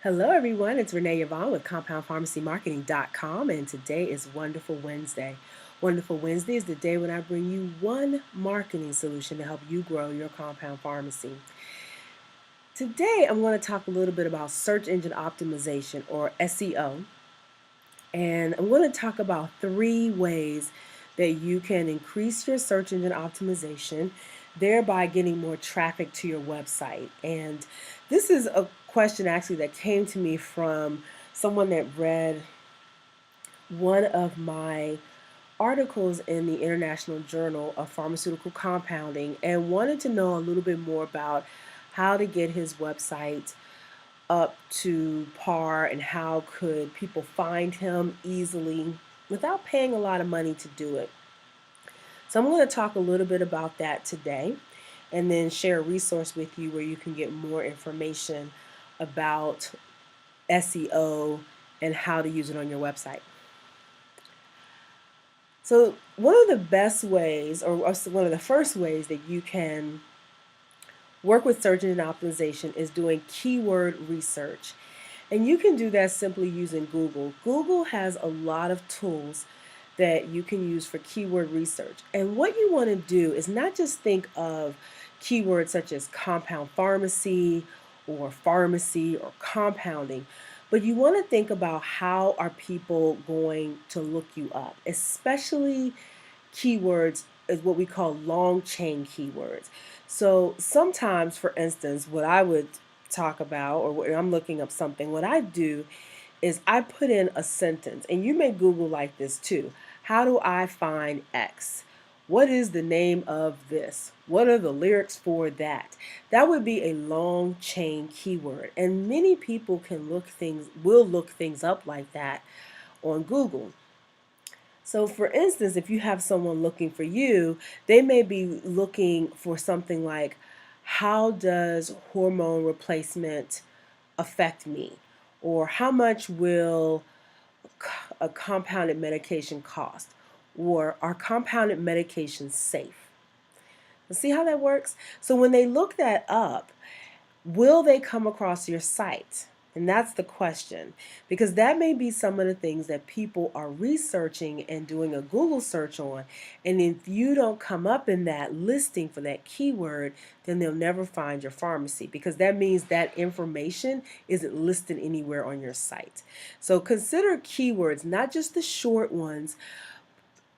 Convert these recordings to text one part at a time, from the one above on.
Hello, everyone. It's Renee Yvonne with CompoundPharmacyMarketing.com, and today is Wonderful Wednesday. Wonderful Wednesday is the day when I bring you one marketing solution to help you grow your compound pharmacy. Today, I'm going to talk a little bit about search engine optimization, or SEO, and I'm going to talk about 3 ways that you can increase your search engine optimization, thereby getting more traffic to your website. And this is a question actually that came to me from someone that read one of my articles in the International Journal of Pharmaceutical Compounding and wanted to know a little bit more about how to get his website up to par and how could people find him easily without paying a lot of money to do it. So I'm going to talk a little bit about that today and then share a resource with you where you can get more information about SEO and how to use it on your website. So one of the best ways, or one of the first ways that you can work with search engine optimization is doing keyword research. And you can do that simply using Google. Google has a lot of tools that you can use for keyword research. And what you want to do is not just think of keywords such as compound pharmacy or compounding, but you want to think about how are people going to look you up, especially keywords is what we call long chain keywords. So sometimes, for instance, what I would talk about, or when I'm looking up something, what I do is I put in a sentence, and you may Google like this too. How do I find X? What is the name of this? What are the lyrics for that? That would be a long chain keyword, and many people will look things up like that on Google. So for instance, if you have someone looking for you, they may be looking for something like, how does hormone replacement affect me? Or how much will a compounded medication cost? Or are compounded medications safe? See how that works? So when they look that up, will they come across your site? And that's the question, because that may be some of the things that people are researching and doing a Google search on. And if you don't come up in that listing for that keyword, then they'll never find your pharmacy, because that means that information isn't listed anywhere on your site. So consider keywords, not just the short ones,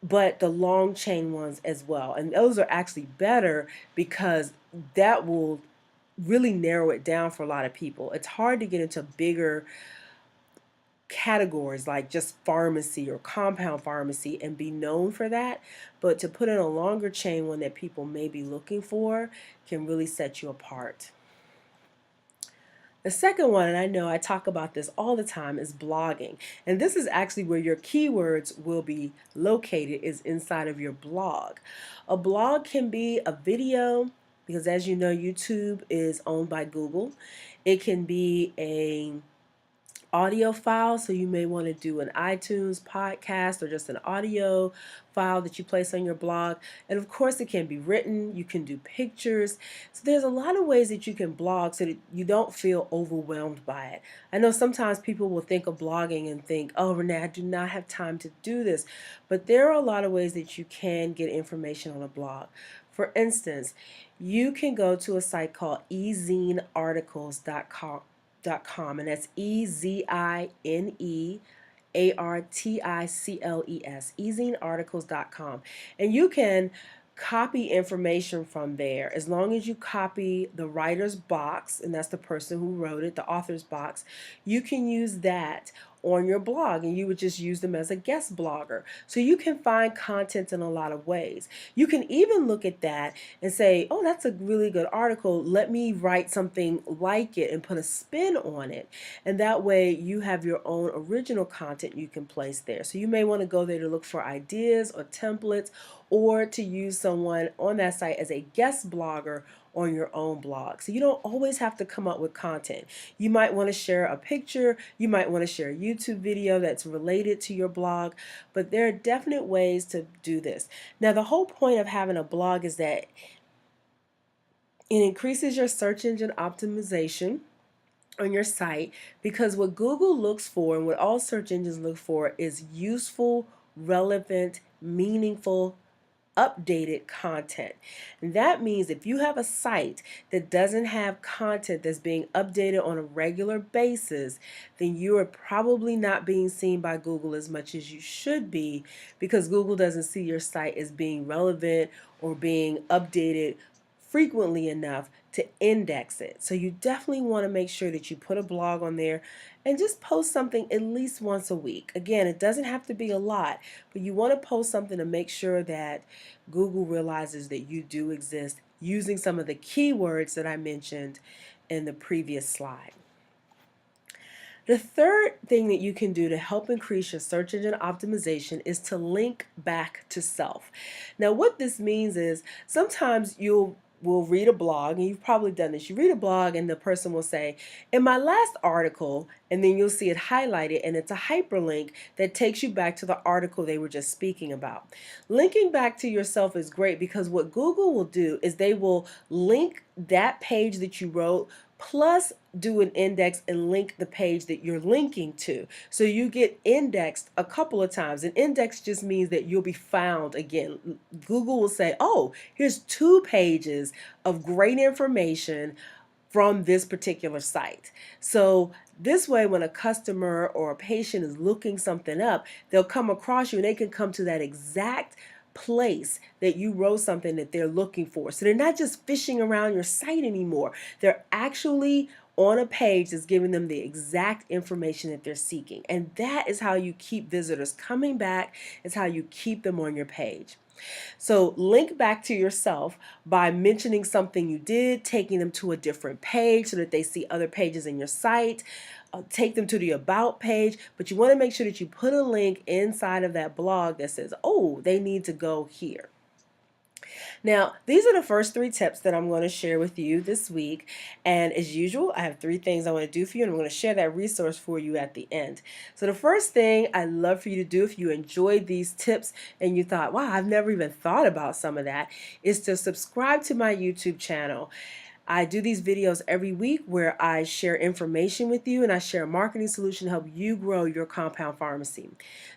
but the long chain ones as well. And those are actually better because that will really narrow it down for a lot of people. It's hard to get into bigger categories like just pharmacy or compound pharmacy and be known for that, but to put in a longer chain one that people may be looking for can really set you apart. The second one, and I know I talk about this all the time, is blogging. And this is actually where your keywords will be located, is inside of your blog. A blog can be a video, because as you know, YouTube is owned by Google. It can be a audio file, so you may want to do an iTunes podcast or just an audio file that you place on your blog. And of course, it can be written. You can do pictures. So there's a lot of ways that you can blog so that you don't feel overwhelmed by it. I know sometimes people will think of blogging and think, oh, Renee, I do not have time to do this. But there are a lot of ways that you can get information on a blog. For instance, you can go to a site called ezinearticles.com, and that's EZINEARTICLES, ezinearticles.com. And you can copy information from there as long as you copy the writer's box, and that's the person who wrote it, the author's box. You can use that on your blog, and you would just use them as a guest blogger. So you can find content in a lot of ways. You can even look at that and say, oh, that's a really good article. Let me write something like it and put a spin on it. And that way you have your own original content you can place there. So you may want to go there to look for ideas or templates, or to use someone on that site as a guest blogger on your own blog. So you don't always have to come up with content. You might want to share a picture, you might want to share a YouTube video that's related to your blog, but there are definite ways to do this. Now, the whole point of having a blog is that it increases your search engine optimization, on your site, because what Google looks for and what all search engines look for is useful, relevant, meaningful, updated content. And that means if you have a site that doesn't have content that's being updated on a regular basis, then you are probably not being seen by Google as much as you should be, because Google doesn't see your site as being relevant or being updated frequently enough to index it. So you definitely want to make sure that you put a blog on there and just post something at least once a week. Again, it doesn't have to be a lot, but you want to post something to make sure that Google realizes that you do exist using some of the keywords that I mentioned in the previous slide. The third thing that you can do to help increase your search engine optimization is to link back to self. Now, what this means is sometimes you'll will read a blog, and you've probably done this. You read a blog and the person will say, in my last article, and then you'll see it highlighted and it's a hyperlink that takes you back to the article they were just speaking about. Linking back to yourself is great, because what Google will do is they will link that page that you wrote plus do an index and link the page that you're linking to. So you get indexed a couple of times. An index just means that you'll be found again. Google will say, oh, here's 2 pages of great information from this particular site. So this way, when a customer or a patient is looking something up, they'll come across you and they can come to that exact place that you wrote something that they're looking for. So they're not just fishing around your site anymore. They're actually on a page that's giving them the exact information that they're seeking. And that is how you keep visitors coming back. It's how you keep them on your page. So link back to yourself by mentioning something you did, taking them to a different page so that they see other pages in your site. Take them to the About page, but you want to make sure that you put a link inside of that blog that says, oh, they need to go here. Now, these are the first 3 tips that I'm going to share with you this week. And as usual, I have 3 things I want to do for you, and I'm going to share that resource for you at the end. So the first thing I'd love for you to do, if you enjoyed these tips and you thought, wow, I've never even thought about some of that, is to subscribe to my YouTube channel. I do these videos every week where I share information with you, and I share a marketing solution to help you grow your compound pharmacy.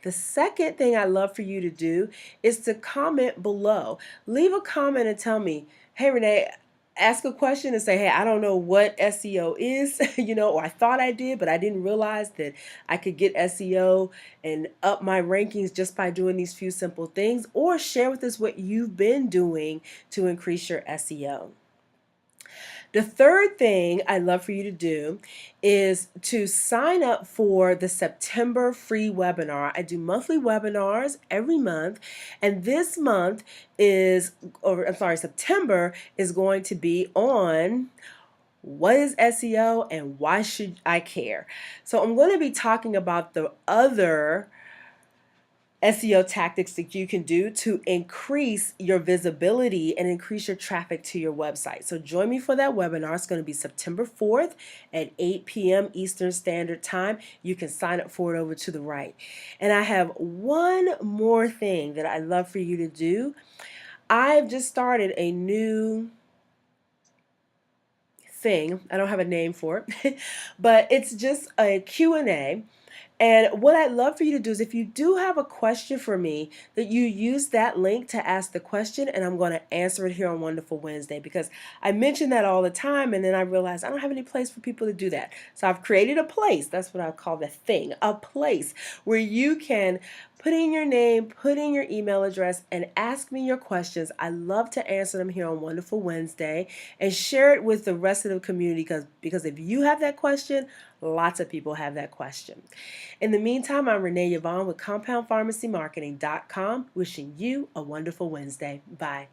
The second thing I love for you to do is to comment below. Leave a comment and tell me, hey Renee, ask a question and say, hey, I don't know what SEO is, or I thought I did, but I didn't realize that I could get SEO and up my rankings just by doing these few simple things. Or share with us what you've been doing to increase your SEO. The third thing I'd love for you to do is to sign up for the September free webinar. I do monthly webinars every month, and this month September is going to be on what is SEO and why should I care? So I'm going to be talking about the other SEO tactics that you can do to increase your visibility and increase your traffic to your website. So join me for that webinar. It's going to be September 4th at 8 p.m. Eastern Standard Time. You can sign up for it over to the right. And I have one more thing that I'd love for you to do. I've just started a new thing. I don't have a name for it, but it's just a Q&A. And what I'd love for you to do is, if you do have a question for me, that you use that link to ask the question, and I'm going to answer it here on Wonderful Wednesday, because I mention that all the time, and then I realize I don't have any place for people to do that. So I've created a place. That's what I call the thing, a place where you can put in your name, put in your email address, and ask me your questions. I love to answer them here on Wonderful Wednesday and share it with the rest of the community, because if you have that question, lots of people have that question. In the meantime, I'm Renee Yvonne with CompoundPharmacyMarketing.com, wishing you a wonderful Wednesday. Bye.